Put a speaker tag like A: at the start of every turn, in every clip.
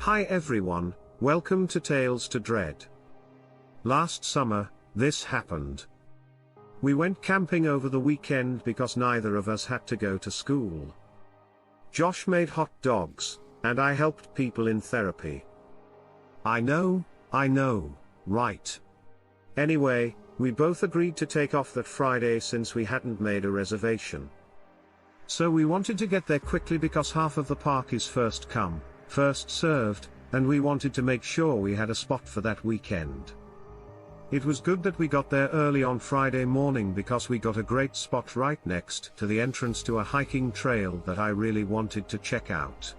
A: Hi everyone, welcome to Tales to Dread. Last summer, this happened. We went camping over the weekend because neither of us had to go to school. Josh made hot dogs, and I helped people in therapy. I know, right? Anyway, we both agreed to take off that Friday since we hadn't made a reservation. So we wanted to get there quickly because half of the park is first come, first served, and we wanted to make sure we had a spot for that weekend. It was good that we got there early on Friday morning because we got a great spot right next to the entrance to a hiking trail that I really wanted to check out.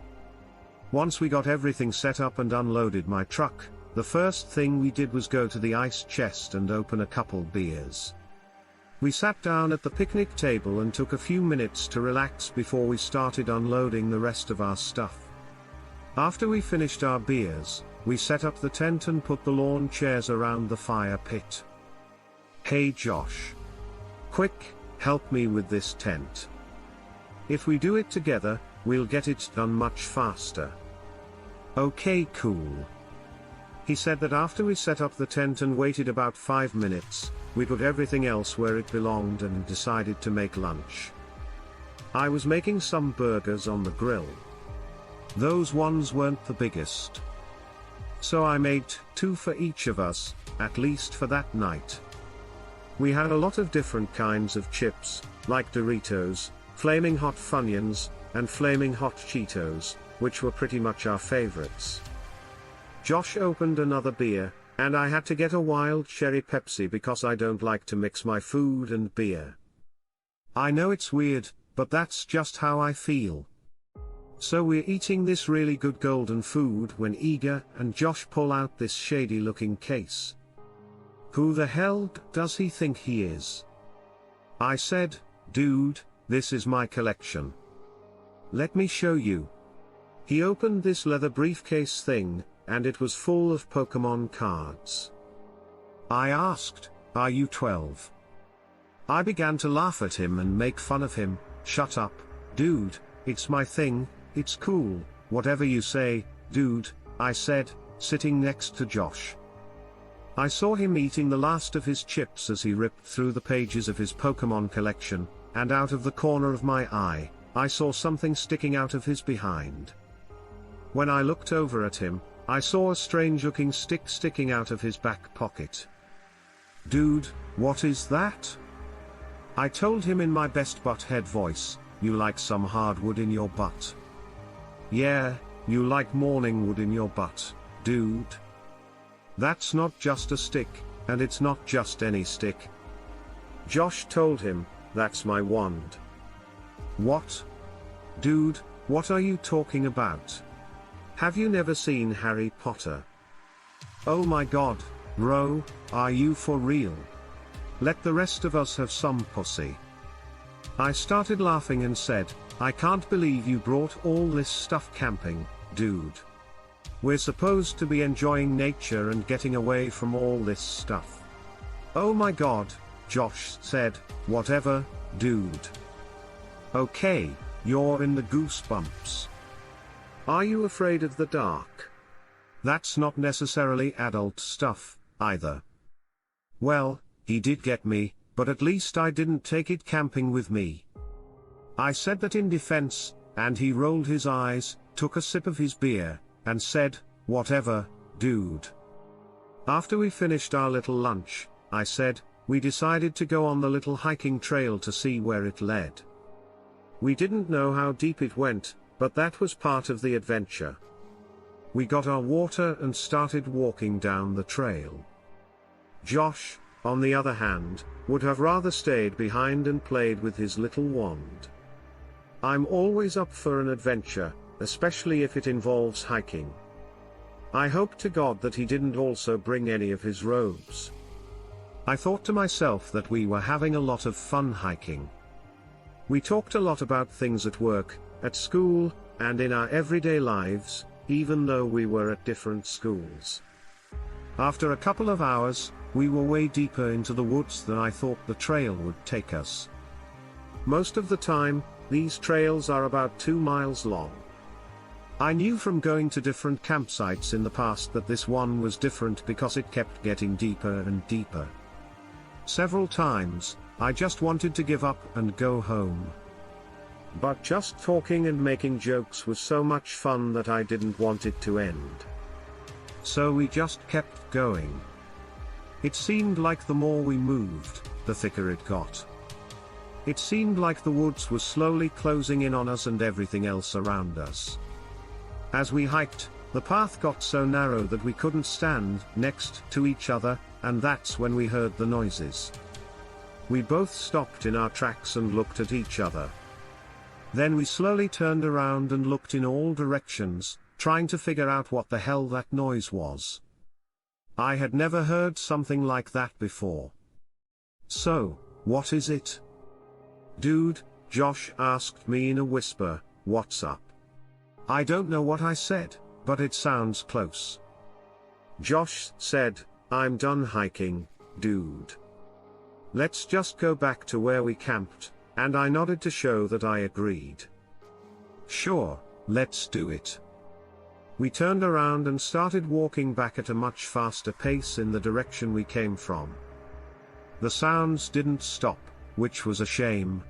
A: Once we got everything set up and unloaded my truck, the first thing we did was go to the ice chest and open a couple beers. We sat down at the picnic table and took a few minutes to relax before we started unloading the rest of our stuff. After we finished our beers, we set up the tent and put the lawn chairs around the fire pit. Hey Josh. Quick, help me with this tent. If we do it together, we'll get it done much faster. Okay, cool. He said that after we set up the tent and waited about 5 minutes, we put everything else where it belonged and decided to make lunch. I was making some burgers on the grill. Those ones weren't the biggest. So I made 2 for each of us, at least for that night. We had a lot of different kinds of chips, like Doritos, Flaming Hot Funyuns, and Flaming Hot Cheetos, which were pretty much our favorites. Josh opened another beer, and I had to get a wild cherry Pepsi because I don't like to mix my food and beer. I know it's weird, but that's just how I feel. So we're eating this really good golden food when Iga and Josh pull out this shady looking case. Who the hell does he think he is? I said, dude, this is my collection. Let me show you. He opened this leather briefcase thing, and it was full of Pokemon cards. I asked, are you 12? I began to laugh at him and make fun of him. Shut up, dude, it's my thing. It's cool, whatever you say, dude, I said, sitting next to Josh. I saw him eating the last of his chips as he ripped through the pages of his Pokemon collection, and out of the corner of my eye, I saw something sticking out of his behind. When I looked over at him, I saw a strange-looking stick sticking out of his back pocket. Dude, what is that? I told him in my best butthead voice, you like some hardwood in your butt? Yeah, you like morning wood in your butt, dude. That's not just a stick, and it's not just any stick. Josh told him, that's my wand. What? Dude, what are you talking about? Have you never seen Harry Potter? Oh my god, bro, are you for real? Let the rest of us have some pussy. I started laughing and said, I can't believe you brought all this stuff camping, dude. We're supposed to be enjoying nature and getting away from all this stuff. Oh my god, Josh said, whatever, dude. Okay, you're in the goosebumps. Are you afraid of the dark? That's not necessarily adult stuff, either. Well, he did get me, but at least I didn't take it camping with me. I said that in defense, and he rolled his eyes, took a sip of his beer, and said, whatever, dude. After we finished our little lunch, I said, we decided to go on the little hiking trail to see where it led. We didn't know how deep it went, but that was part of the adventure. We got our water and started walking down the trail. Josh, on the other hand, would have rather stayed behind and played with his little wand. I'm always up for an adventure, especially if it involves hiking. I hope to God that he didn't also bring any of his robes. I thought to myself that we were having a lot of fun hiking. We talked a lot about things at work, at school, and in our everyday lives, even though we were at different schools. After a couple of hours, we were way deeper into the woods than I thought the trail would take us. Most of the time, these trails are about 2 miles long. I knew from going to different campsites in the past that this one was different because it kept getting deeper and deeper. Several times, I just wanted to give up and go home. But just talking and making jokes was so much fun that I didn't want it to end. So we just kept going. It seemed like the more we moved, the thicker it got. It seemed like the woods was slowly closing in on us and everything else around us. As we hiked, the path got so narrow that we couldn't stand next to each other, and that's when we heard the noises. We both stopped in our tracks and looked at each other. Then we slowly turned around and looked in all directions, trying to figure out what the hell that noise was. I had never heard something like that before. So, what is it? Dude, Josh asked me in a whisper, what's up? I don't know what I said, but it sounds close. Josh said, I'm done hiking, dude. Let's just go back to where we camped, and I nodded to show that I agreed. Sure, let's do it. We turned around and started walking back at a much faster pace in the direction we came from. The sounds didn't stop, which was a shame.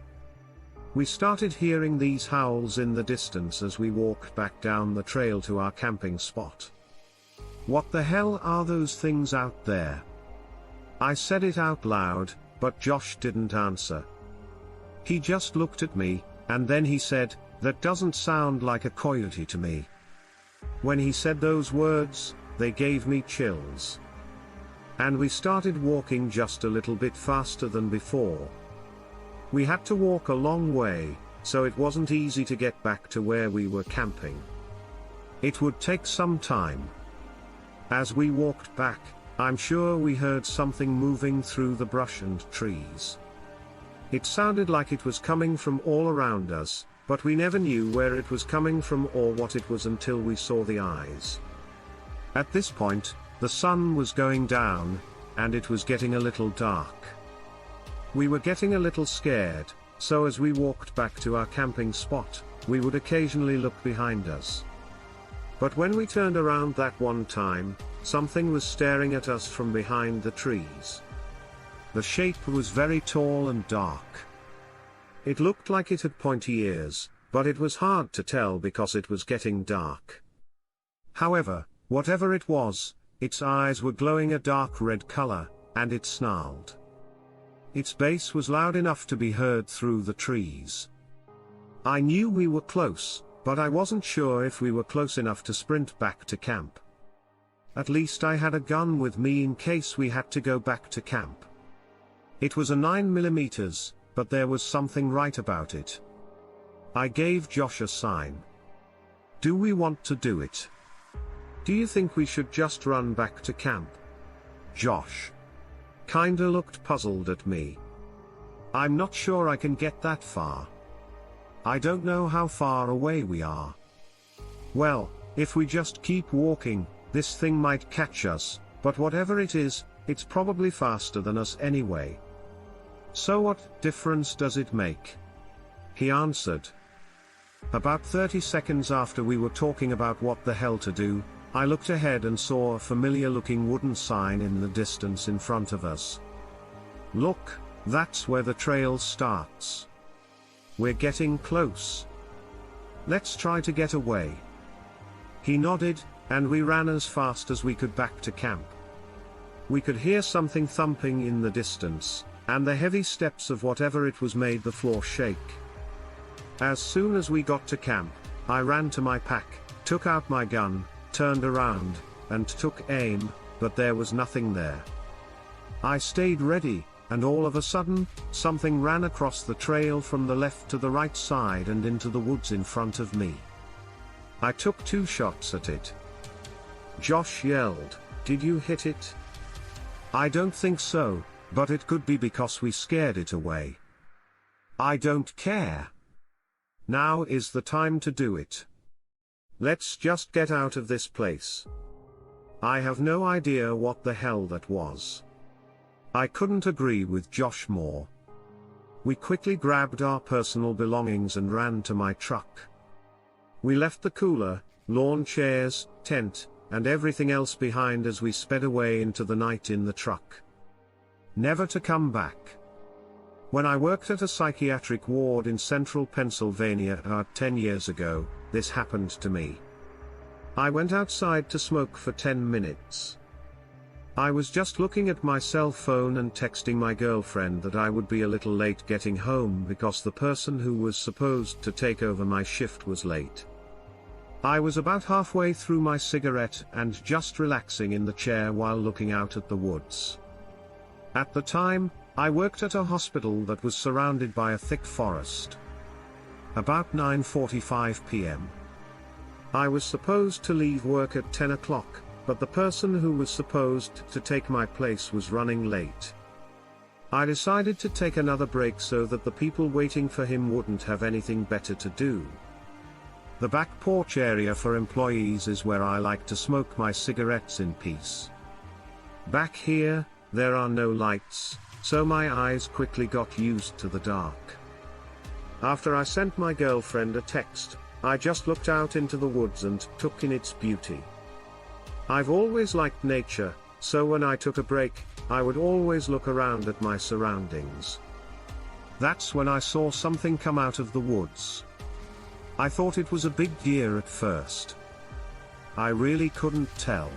A: We started hearing these howls in the distance as we walked back down the trail to our camping spot. What the hell are those things out there? I said it out loud, but Josh didn't answer. He just looked at me, and then he said, that doesn't sound like a coyote to me. When he said those words, they gave me chills. And we started walking just a little bit faster than before. We had to walk a long way, so it wasn't easy to get back to where we were camping. It would take some time. As we walked back, I'm sure we heard something moving through the brush and trees. It sounded like it was coming from all around us, but we never knew where it was coming from or what it was until we saw the eyes. At this point, the sun was going down, and it was getting a little dark. We were getting a little scared, so as we walked back to our camping spot, we would occasionally look behind us. But when we turned around that one time, something was staring at us from behind the trees. The shape was very tall and dark. It looked like it had pointy ears, but it was hard to tell because it was getting dark. However, whatever it was, its eyes were glowing a dark red color, and it snarled. Its bass was loud enough to be heard through the trees. I knew we were close, but I wasn't sure if we were close enough to sprint back to camp. At least I had a gun with me in case we had to go back to camp. It was a 9mm, but there was something right about it. I gave Josh a sign. Do we want to do it? Do you think we should just run back to camp? Josh kinda looked puzzled at me. I'm not sure I can get that far. I don't know how far away we are. Well, if we just keep walking, this thing might catch us, but whatever it is, it's probably faster than us anyway. So what difference does it make? He answered. About 30 seconds after we were talking about what the hell to do, I looked ahead and saw a familiar-looking wooden sign in the distance in front of us. Look, that's where the trail starts. We're getting close. Let's try to get away. He nodded, and we ran as fast as we could back to camp. We could hear something thumping in the distance, and the heavy steps of whatever it was made the floor shake. As soon as we got to camp, I ran to my pack, took out my gun, turned around, and took aim, but there was nothing there. I stayed ready, and all of a sudden, something ran across the trail from the left to the right side and into the woods in front of me. I took 2 shots at it. Josh yelled, "Did you hit it?" I don't think so, but it could be because we scared it away. I don't care. Now is the time to do it. Let's just get out of this place. I have no idea what the hell that was. I couldn't agree with Josh more. We quickly grabbed our personal belongings and ran to my truck. We left the cooler, lawn chairs, tent, and everything else behind as we sped away into the night in the truck. Never to come back. When I worked at a psychiatric ward in central Pennsylvania about 10 years ago, this happened to me. I went outside to smoke for 10 minutes. I was just looking at my cell phone and texting my girlfriend that I would be a little late getting home because the person who was supposed to take over my shift was late. I was about halfway through my cigarette and just relaxing in the chair while looking out at the woods. At the time, I worked at a hospital that was surrounded by a thick forest. About 9:45 p.m. I was supposed to leave work at 10 o'clock, but the person who was supposed to take my place was running late. I decided to take another break so that the people waiting for him wouldn't have anything better to do. The back porch area for employees is where I like to smoke my cigarettes in peace. Back here, there are no lights, so my eyes quickly got used to the dark. After I sent my girlfriend a text, I just looked out into the woods and took in its beauty. I've always liked nature, so when I took a break, I would always look around at my surroundings. That's when I saw something come out of the woods. I thought it was a big deer at first. I really couldn't tell.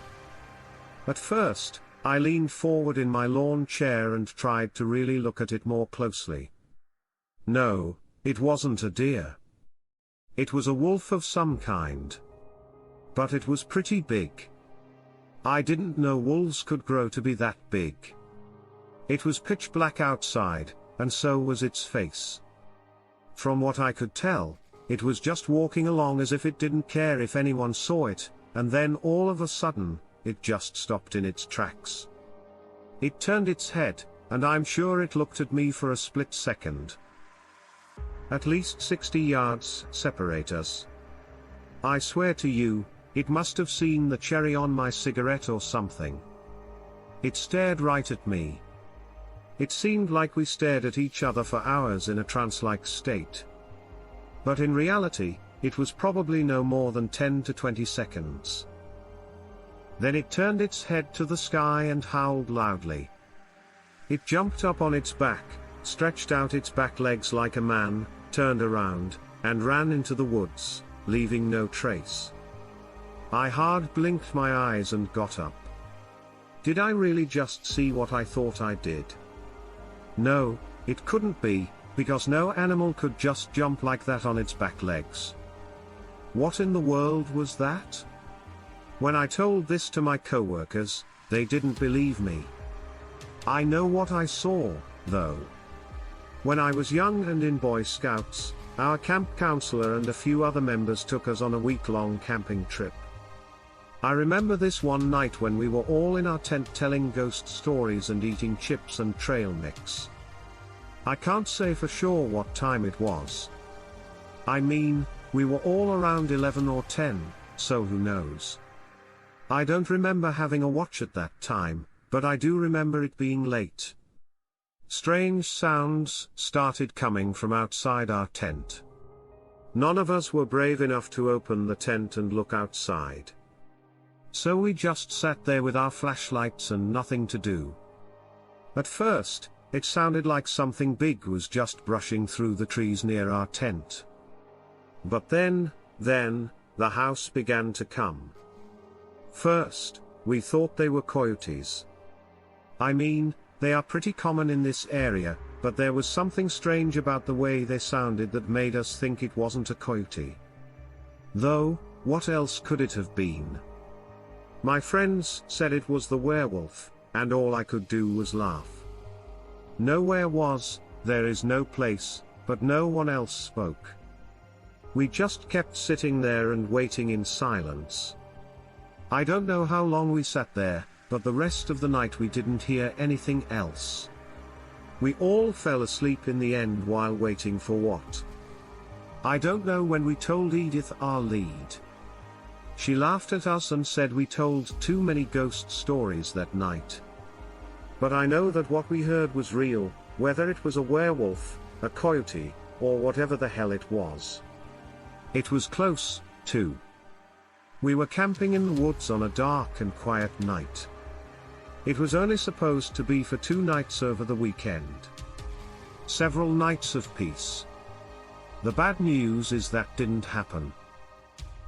A: At first, I leaned forward in my lawn chair and tried to really look at it more closely. No, it wasn't a deer. It was a wolf of some kind. But it was pretty big. I didn't know wolves could grow to be that big. It was pitch black outside, and so was its face. From what I could tell, it was just walking along as if it didn't care if anyone saw it, and then all of a sudden, it just stopped in its tracks. It turned its head, and I'm sure it looked at me for a split second. At least 60 yards separate us. I swear to you, it must have seen the cherry on my cigarette or something. It stared right at me. It seemed like we stared at each other for hours in a trance-like state. But in reality, it was probably no more than 10 to 20 seconds. Then it turned its head to the sky and howled loudly. It jumped up on its back, stretched out its back legs like a man, turned around, and ran into the woods, leaving no trace. I hard blinked my eyes and got up. Did I really just see what I thought I did? No, it couldn't be, because no animal could just jump like that on its back legs. What in the world was that? When I told this to my coworkers, they didn't believe me. I know what I saw, though. When I was young and in Boy Scouts, our camp counselor and a few other members took us on a week-long camping trip. I remember this one night when we were all in our tent telling ghost stories and eating chips and trail mix. I can't say for sure what time it was. I mean, we were all around 11 or 10, so who knows. I don't remember having a watch at that time, but I do remember it being late. Strange sounds started coming from outside our tent. None of us were brave enough to open the tent and look outside. So we just sat there with our flashlights and nothing to do. At first, it sounded like something big was just brushing through the trees near our tent. But then, the house began to come. First, we thought they were coyotes. I mean, they are pretty common in this area, but there was something strange about the way they sounded that made us think it wasn't a coyote. Though, what else could it have been? My friends said it was the werewolf, and all I could do was laugh. Nowhere was, there is no place, but no one else spoke. We just kept sitting there and waiting in silence. I don't know how long we sat there, but the rest of the night we didn't hear anything else. We all fell asleep in the end while waiting for what? I don't know when we told Edith, our lead. She laughed at us and said we told too many ghost stories that night. But I know that what we heard was real, whether it was a werewolf, a coyote, or whatever the hell it was. It was close, too. We were camping in the woods on a dark and quiet night. It was only supposed to be for 2 nights over the weekend. Several nights of peace. The bad news is that didn't happen.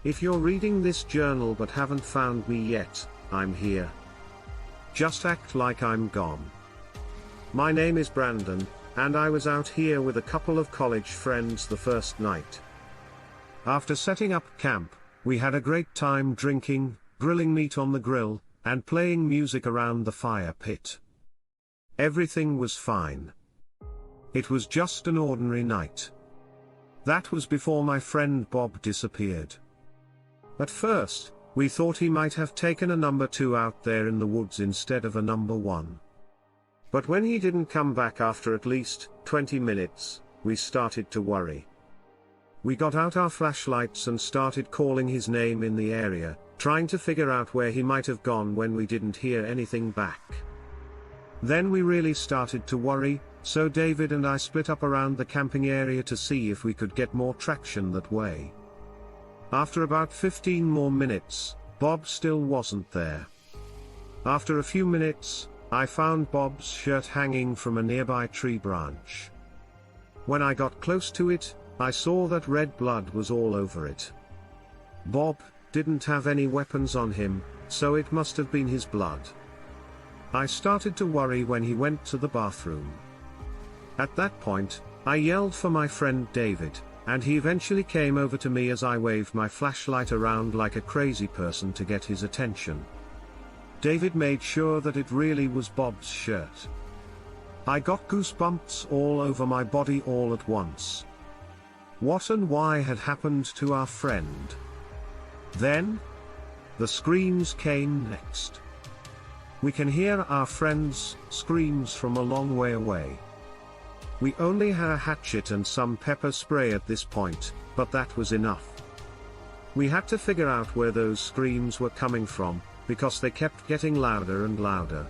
A: If you're reading this journal but haven't found me yet, I'm here. Just act like I'm gone. My name is Brandon, and I was out here with a couple of college friends the first night. After setting up camp, we had a great time drinking, grilling meat on the grill, and playing music around the fire pit. Everything was fine. It was just an ordinary night. That was before my friend Bob disappeared. At first, we thought he might have taken a number 2 out there in the woods instead of a number 1. But when he didn't come back after at least 20 minutes, we started to worry. We got out our flashlights and started calling his name in the area, trying to figure out where he might have gone when we didn't hear anything back. Then we really started to worry, so David and I split up around the camping area to see if we could get more traction that way. After about 15 more minutes, Bob still wasn't there. After a few minutes, I found Bob's shirt hanging from a nearby tree branch. When I got close to it, I saw that red blood was all over it. Bob didn't have any weapons on him, so it must have been his blood. I started to worry when he went to the bathroom. At that point, I yelled for my friend David, and he eventually came over to me as I waved my flashlight around like a crazy person to get his attention. David made sure that it really was Bob's shirt. I got goosebumps all over my body all at once. What and why had happened to our friend? Then, the screams came next. We can hear our friend's screams from a long way away. We only had a hatchet and some pepper spray at this point, but that was enough. We had to figure out where those screams were coming from, because they kept getting louder and louder.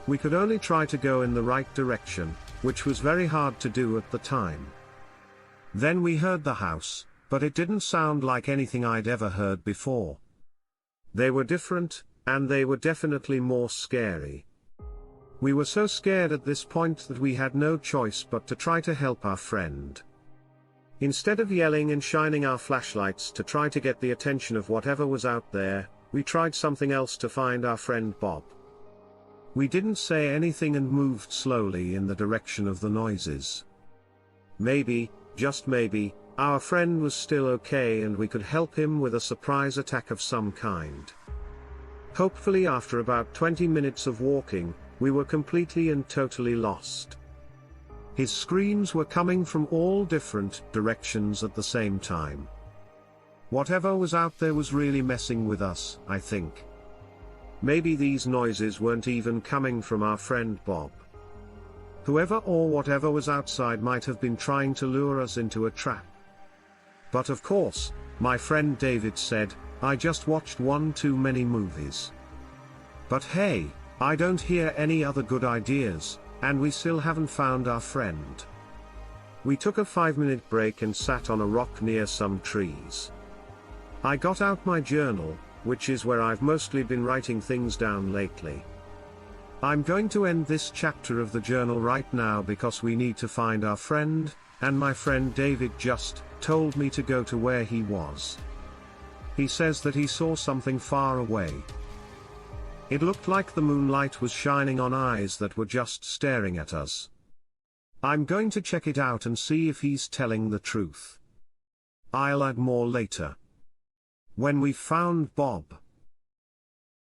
A: We could only try to go in the right direction, which was very hard to do at the time. Then we heard the house, but it didn't sound like anything I'd ever heard before. They were different, and they were definitely more scary. We were so scared at this point that we had no choice but to try to help our friend. Instead of yelling and shining our flashlights to try to get the attention of whatever was out there, we tried something else to find our friend Bob. We didn't say anything and moved slowly in the direction of the noises. Maybe, just maybe, our friend was still okay and we could help him with a surprise attack of some kind. Hopefully after about 20 minutes of walking, we were completely and totally lost. His screams were coming from all different directions at the same time. Whatever was out there was really messing with us, I think. Maybe these noises weren't even coming from our friend Bob. Whoever or whatever was outside might have been trying to lure us into a trap. But of course, my friend David said, I just watched one too many movies. But hey, I don't hear any other good ideas, and we still haven't found our friend. We took a 5-minute break and sat on a rock near some trees. I got out my journal, which is where I've mostly been writing things down lately. I'm going to end this chapter of the journal right now because we need to find our friend, and my friend David just told me to go to where he was. He says that he saw something far away. It looked like the moonlight was shining on eyes that were just staring at us. I'm going to check it out and see if he's telling the truth. I'll add more later. When we found Bob,